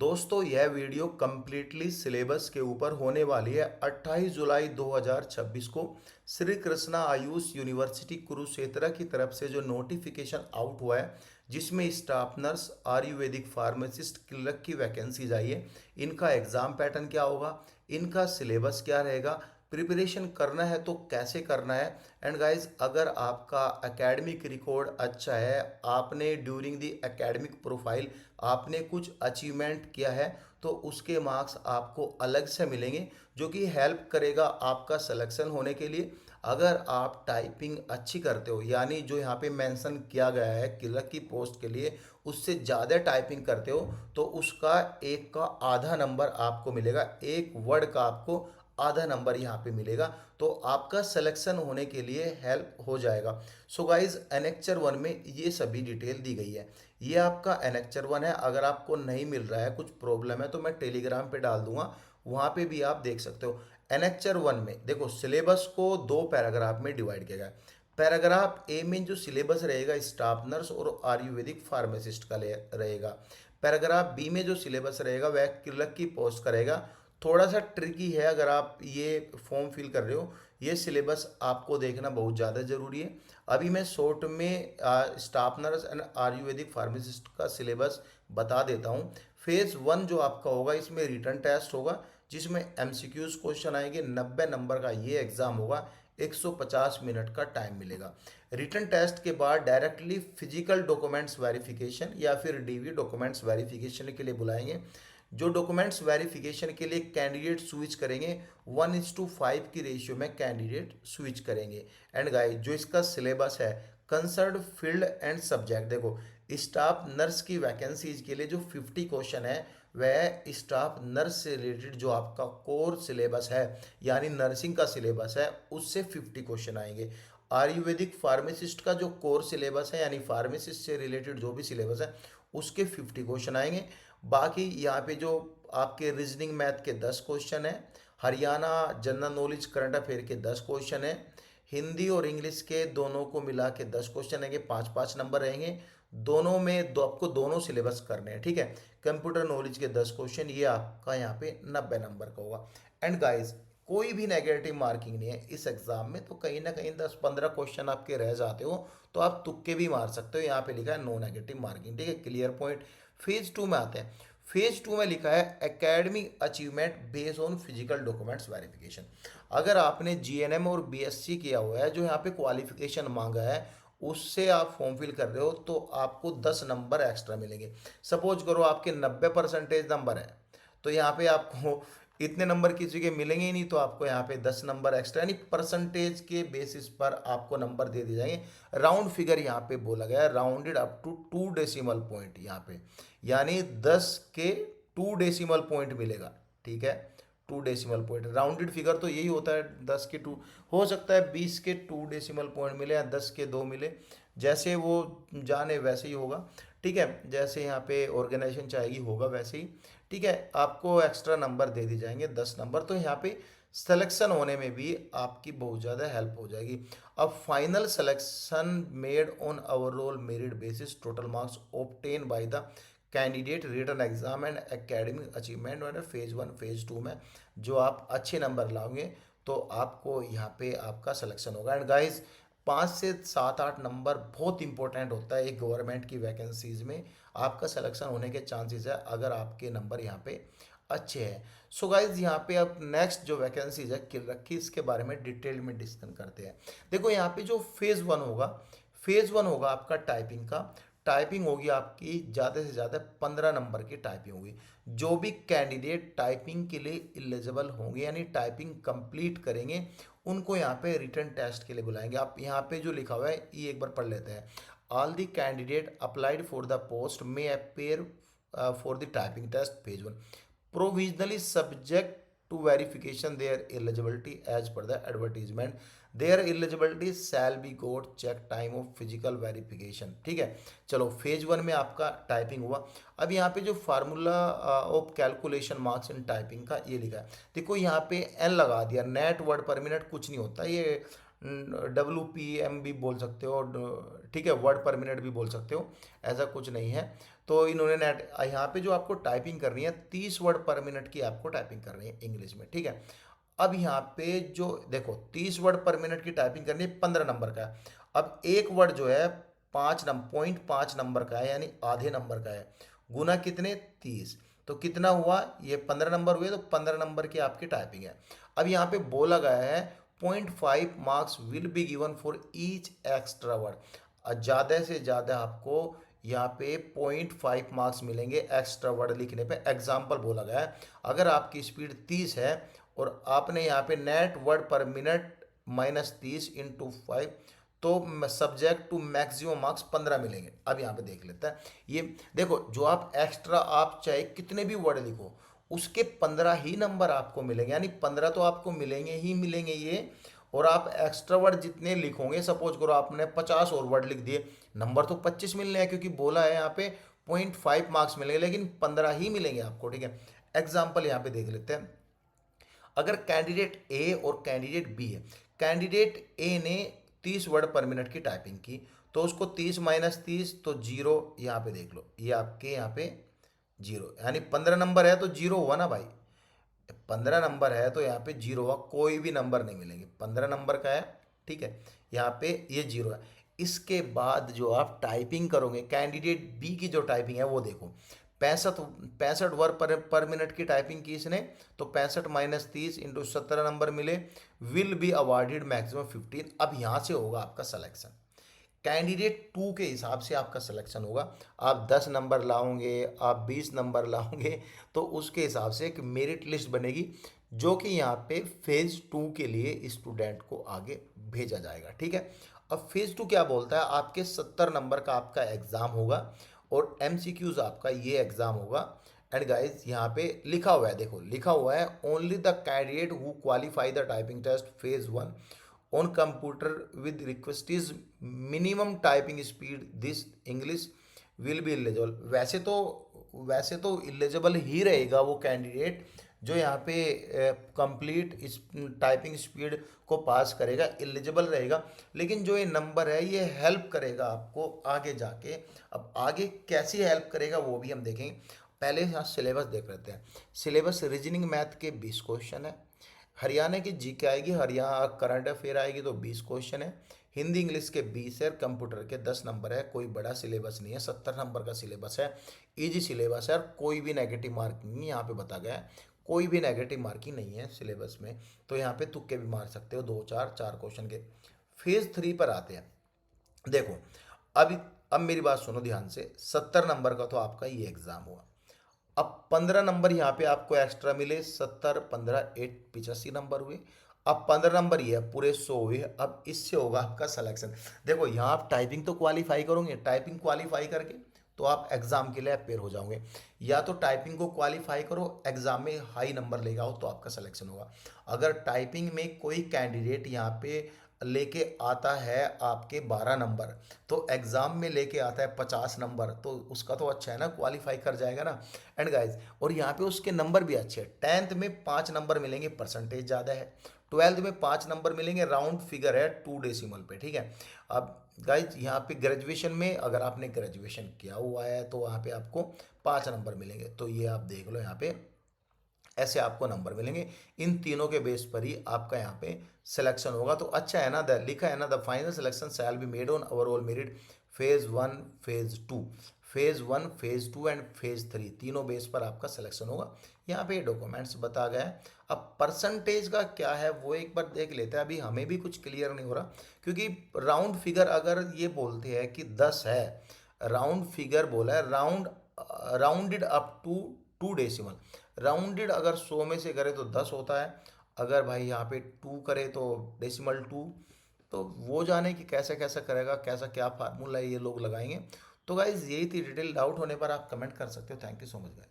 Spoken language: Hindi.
दोस्तों यह वीडियो कंप्लीटली सिलेबस के ऊपर होने वाली है। 28 जुलाई 2026 को श्री कृष्णा आयुष यूनिवर्सिटी कुरुक्षेत्र की तरफ से जो नोटिफिकेशन आउट हुआ है, जिसमें staff nurse Ayurvedic pharmacist clerk की वैकेंसीज आई है। इनका एग्ज़ाम पैटर्न क्या होगा, इनका सिलेबस क्या रहेगा, प्रिपरेशन करना है तो कैसे करना है। एंड गाइज, अगर आपका एकेडमिक रिकॉर्ड अच्छा है, आपने ड्यूरिंग द एकेडमिक प्रोफाइल आपने कुछ अचीवमेंट किया है, तो उसके मार्क्स आपको अलग से मिलेंगे, जो कि हेल्प करेगा आपका सिलेक्शन होने के लिए। अगर आप टाइपिंग अच्छी करते हो, यानी जो यहाँ पे मेंशन किया गया है क्लर्क की पोस्ट के लिए, उससे ज़्यादा टाइपिंग करते हो, तो उसका एक का आधा नंबर आपको मिलेगा, एक वर्ड का आपको आधा नंबर यहाँ पे मिलेगा, तो आपका सिलेक्शन होने के लिए हेल्प हो जाएगा। सो गाइज, एनेक्चर 1 में ये सभी डिटेल दी गई है। ये आपका एनेक्चर 1 है। अगर आपको नहीं मिल रहा है, कुछ प्रॉब्लम है, तो मैं टेलीग्राम पे डाल दूंगा, वहाँ पे भी आप देख सकते हो। एनेक्चर 1 में देखो, सिलेबस को दो पैराग्राफ में डिवाइड किया गया है। पैराग्राफ ए में जो सिलेबस रहेगा स्टाफ नर्स और आयुर्वेदिक फार्मासिस्ट का रहेगा। पैराग्राफ बी में जो सिलेबस रहेगा वह क्लर्क की पोस्ट का रहेगा। थोड़ा सा ट्रिकी है, अगर आप ये फॉर्म फिल कर रहे हो, ये सिलेबस आपको देखना बहुत ज़्यादा ज़रूरी है। अभी मैं शॉर्ट में staff nurse and Ayurvedic pharmacist का सिलेबस बता देता हूँ। फेज़ 1 जो आपका होगा, इसमें रिटन टेस्ट होगा, जिसमें एमसीक्यूज क्वेश्चन आएंगे। 90 नंबर का ये एग्ज़ाम होगा, 150 मिनट का टाइम मिलेगा। रिटन टेस्ट के बाद डायरेक्टली फिजिकल डॉक्यूमेंट्स वेरिफिकेशन या फिर डीवी डॉक्यूमेंट्स वेरिफिकेशन के लिए बुलाएंगे। जो डॉक्यूमेंट्स वेरिफिकेशन के लिए कैंडिडेट स्विच करेंगे, 1:5 की रेशियो में कैंडिडेट स्विच करेंगे। एंड गाइस, जो इसका सिलेबस है, कंसर्न फील्ड एंड सब्जेक्ट, देखो स्टाफ नर्स की वैकेंसीज के लिए जो 50 क्वेश्चन है, वह स्टाफ नर्स से रिलेटेड जो आपका कोर सिलेबस है, यानी नर्सिंग का सिलेबस है, उससे 50 क्वेश्चन आएंगे। आयुर्वेदिक फार्मासिस्ट का जो कोर सिलेबस है, यानी फार्मासिस्ट से रिलेटेड जो भी सिलेबस है, उसके 50 क्वेश्चन आएंगे। बाकी यहाँ पे जो आपके रीजनिंग मैथ के 10 क्वेश्चन है, Haryana general knowledge current affair के 10 क्वेश्चन है, हिंदी और इंग्लिश के दोनों को मिला के 10 क्वेश्चन रहेंगे, 5-5 नंबर रहेंगे। दोनों में आपको दोनों सिलेबस करने हैं, ठीक है। कंप्यूटर नॉलेज के 10 क्वेश्चन, ये आपका यहाँ पे 90 नंबर का होगा। एंड गाइस, कोई भी नेगेटिव मार्किंग नहीं है इस एग्जाम में, तो कहीं ना कहीं 10-15 क्वेश्चन आपके रह जाते हो, तो आप तुक्के भी मार सकते हो। यहाँ पे लिखा है नो नेगेटिव मार्किंग, ठीक है, क्लियर पॉइंट। फेज 2 में आते हैं। फेज 2 में लिखा है academic achievement based on physical documents verification. अगर आपने जीएनएम और बीएससी किया हुआ है, जो यहाँ पे क्वालिफिकेशन मांगा है, उससे आप फॉर्म फिल कर रहे हो, तो आपको 10 नंबर एक्स्ट्रा मिलेंगे। सपोज करो आपके 90% नंबर है, तो यहाँ पे आपको इतने नंबर किसी के मिलेंगे ही नहीं, तो आपको यहाँ पे 10 नंबर एक्स्ट्रा, यानी परसेंटेज के बेसिस पर आपको नंबर दे दिए जाएंगे। राउंड फिगर यहाँ पे बोला गया है, rounded up to 2 decimal point यहाँ पे, यानी 10 के 2 डेसिमल पॉइंट मिलेगा, ठीक है। 2 डेसिमल पॉइंट, राउंडेड फिगर तो यही होता है, 10 के 2। हो सकता है 20 के 2 डेसिमल पॉइंट मिले या 10 के 2 मिले, जैसे वो जाने वैसे ही होगा, ठीक है। जैसे यहाँ पे ऑर्गेनाइजेशन चाहेगी होगा वैसे ही, ठीक है। आपको एक्स्ट्रा नंबर दे दी जाएंगे, 10 नंबर, तो यहाँ पे सिलेक्शन होने में भी आपकी बहुत ज़्यादा हेल्प हो जाएगी। अब final selection made on overall merit basis, total marks obtain by the candidate, written exam and academic achievement. और फेज 1 फेज 2 में जो आप अच्छे नंबर लाओगे, तो आपको यहाँ पे आपका सिलेक्शन होगा। एंड गाइज, 5 से 7-8 नंबर बहुत इंपॉर्टेंट होता है एक गवर्नमेंट की वैकेंसीज में, आपका सिलेक्शन होने के चांसेस है अगर आपके नंबर यहाँ पे अच्छे हैं। सो गाइज, यहाँ पे अब नेक्स्ट जो वैकेंसीज है क्लर्क की, इसके बारे में डिटेल में डिस्कस करते हैं। देखो यहाँ पे जो फेज़ 1 होगा, फेज़ 1 होगा आपका टाइपिंग का। टाइपिंग होगी आपकी ज़्यादा से ज़्यादा 15 नंबर की टाइपिंग होगी। जो भी कैंडिडेट टाइपिंग के लिए एलिजिबल होंगे, यानी टाइपिंग कंप्लीट करेंगे, उनको यहाँ पे रिटन टेस्ट के लिए बुलाएंगे। आप यहाँ पे जो लिखा हुआ है ये एक बार पढ़ लेते हैं। All the candidate applied for the post may appear for the typing test phase 1, provisionally subject to verification their eligibility as per the advertisement. Their eligibility shall be got check time of physical verification, ठीक है। चलो, फेज 1 में आपका टाइपिंग हुआ। अब यहाँ पे जो formula of calculation marks in typing का ये लिखा है, देखो यहाँ पे एन लगा दिया, नेट वर्ड पर मिनट कुछ नहीं होता, ये WPM भी बोल सकते हो, ठीक है, वर्ड पर मिनट भी बोल सकते हो, ऐसा कुछ नहीं है। तो इन्होंने नेट यहाँ पे जो आपको टाइपिंग करनी है 30 वर्ड पर मिनट की आपको टाइपिंग करनी है इंग्लिश में, ठीक है। अब यहाँ पे जो देखो 30 वर्ड पर मिनट की टाइपिंग करनी है, 15 नंबर का है। अब एक वर्ड जो है 5.5 नंबर का है, यानी आधे नंबर का है, गुना कितने 30, तो कितना हुआ, ये 15 नंबर हुए, तो 15 नंबर की आपकी टाइपिंग है। अब यहाँ पे बोला गया है 0.5 marks will be given for each extra word, ज़्यादा से ज़्यादा आपको यहाँ पे 0.5 मार्क्स मिलेंगे एक्स्ट्रा वर्ड लिखने पे। एग्जाम्पल बोला गया है, अगर आपकी स्पीड 30 है और आपने यहाँ पे नेट वर्ड पर मिनट -30 × 5, तो सब्जेक्ट टू मैक्सिमम मार्क्स 15 मिलेंगे। अब यहाँ पे देख लेते हैं, ये देखो जो आप एक्स्ट्रा, आप चाहे कितने भी वर्ड लिखो उसके 15 ही नंबर आपको मिलेंगे, यानी 15 तो आपको मिलेंगे ही मिलेंगे ये। और आप एक्स्ट्रा वर्ड जितने लिखोगे, सपोज करो आपने 50 और वर्ड लिख दिए, नंबर तो 25 मिलने हैं, क्योंकि बोला है यहाँ पे 0.5 मार्क्स मिलेंगे, लेकिन 15 ही मिलेंगे आपको, ठीक है। एग्जाम्पल यहाँ पे देख लेते हैं, अगर कैंडिडेट ए और कैंडिडेट बी है, कैंडिडेट ए ने 30 वर्ड पर मिनट की टाइपिंग की, तो उसको 30 -30 तो 0, यहाँ पे देख लो, ये आपके यहाँ पे 0, यानी 15 नंबर है तो 0 हुआ ना भाई, 15 नंबर है तो यहाँ पे 0 हुआ, कोई भी नंबर नहीं मिलेंगे, 15 नंबर का है, ठीक है। यहाँ पे ये 0 है। इसके बाद जो आप टाइपिंग करोगे, कैंडिडेट बी की जो टाइपिंग है वो देखो, 65 वर्ड पर मिनट की टाइपिंग की इसने, तो 65 - 30 × 17 नंबर मिले, विल बी अवॉर्डेड मैक्सिमम 15। अब यहाँ से होगा आपका सिलेक्शन, कैंडिडेट 2 के हिसाब से आपका सिलेक्शन होगा। आप 10 नंबर लाओगे, आप 20 नंबर लाओगे, तो उसके हिसाब से एक मेरिट लिस्ट बनेगी, जो कि यहाँ पे फेज़ 2 के लिए स्टूडेंट को आगे भेजा जाएगा, ठीक है। अब फेज़ 2 क्या बोलता है, आपके 70 नंबर का आपका एग्ज़ाम होगा और MCQs आपका ये एग्ज़ाम होगा। एंड गाइज यहाँ पे लिखा हुआ है, देखो लिखा हुआ है, only the candidate who qualify the typing test phase 1 on computer with request is minimum typing speed this English will be eligible। वैसे तो इलिजिबल ही रहेगा वो कैंडिडेट जो यहाँ पे कंप्लीट इस टाइपिंग स्पीड को पास करेगा, इलिजिबल रहेगा। लेकिन जो ये नंबर है ये हेल्प करेगा आपको आगे जाके। अब आगे कैसी हेल्प करेगा वो भी हम देखेंगे। पहले यहाँ सिलेबस देख लेते हैं। सिलेबस रीजनिंग मैथ के 20 क्वेश्चन है, हरियाणा की जीके आएगी, हरियाणा करंट अफेयर आएगी तो 20 क्वेश्चन है, हिंदी इंग्लिश के 20 है, कंप्यूटर के 10 नंबर है। कोई बड़ा सिलेबस नहीं है, 70 नंबर का सिलेबस है, इजी सिलेबस है, और कोई भी नेगेटिव मार्किंग नहीं यहाँ पे बता गया है, कोई भी नेगेटिव मार्किंग नहीं है सिलेबस में। तो यहाँ पे तुक्के भी मार सकते हो, 2 4 क्वेश्चन के। फेज 3 पर आते हैं। देखो अब मेरी बात सुनो ध्यान से, 70 नंबर का तो आपका ये एग्जाम हुआ। अब 15 नंबर यहाँ पे आपको एक्स्ट्रा मिले, 70 15 8 85 नंबर हुए। अब 15 नंबर ये है, पूरे 100 हुए। अब इससे होगा आपका सिलेक्शन। देखो यहाँ आप टाइपिंग तो क्वालिफाई करोगे, टाइपिंग क्वालिफाई करके तो आप एग्जाम के लिए अपेयर हो जाओगे, या तो टाइपिंग को क्वालिफाई करो, एग्जाम में हाई नंबर लेके आओ तो आपका सिलेक्शन होगा। अगर टाइपिंग में कोई कैंडिडेट यहाँ पे लेके आता है आपके 12 नंबर, तो एग्ज़ाम में लेके आता है 50 नंबर, तो उसका तो अच्छा है ना, क्वालिफाई कर जाएगा ना। एंड गाइज, और यहाँ पे उसके नंबर भी अच्छे हैं। 10th में 5 नंबर मिलेंगे, परसेंटेज ज़्यादा है। 12th में 5 नंबर मिलेंगे, राउंड फिगर है 2 डेसिमल पे, ठीक है। अब गाइज यहाँ पे ग्रेजुएशन में अगर आपने ग्रेजुएशन किया हुआ है तो वहाँ पे आपको 5 नंबर मिलेंगे। तो ये आप देख लो, यहाँ पे ऐसे आपको नंबर मिलेंगे। इन तीनों के बेस पर ही आपका यहाँ पे सिलेक्शन होगा। तो अच्छा है ना, लिखा है ना, the final selection shall be made on overall merit phase 1 phase 2, phase 1 phase 2 and phase 3, तीनों बेस पर आपका सिलेक्शन होगा। यहाँ पे डॉक्यूमेंट्स बता गया है। अब परसेंटेज का क्या है वो एक बार देख लेते हैं। अभी हमें भी कुछ क्लियर नहीं हो रहा, क्योंकि राउंड फिगर अगर ये बोलते हैं कि 10 है, राउंड फिगर बोला है, rounded up to 2 decimal, rounded अगर 100 में से करे तो 10 होता है, अगर भाई यहाँ पे 2 करे तो डेसिमल 2। तो वो जाने कि कैसे कैसे करेगा, कैसा क्या फार्मूला है, ये लोग लगाएंगे। तो गाइज यही थी डिटेल। डाउट होने पर आप कमेंट कर सकते हो। Thank you so much guys.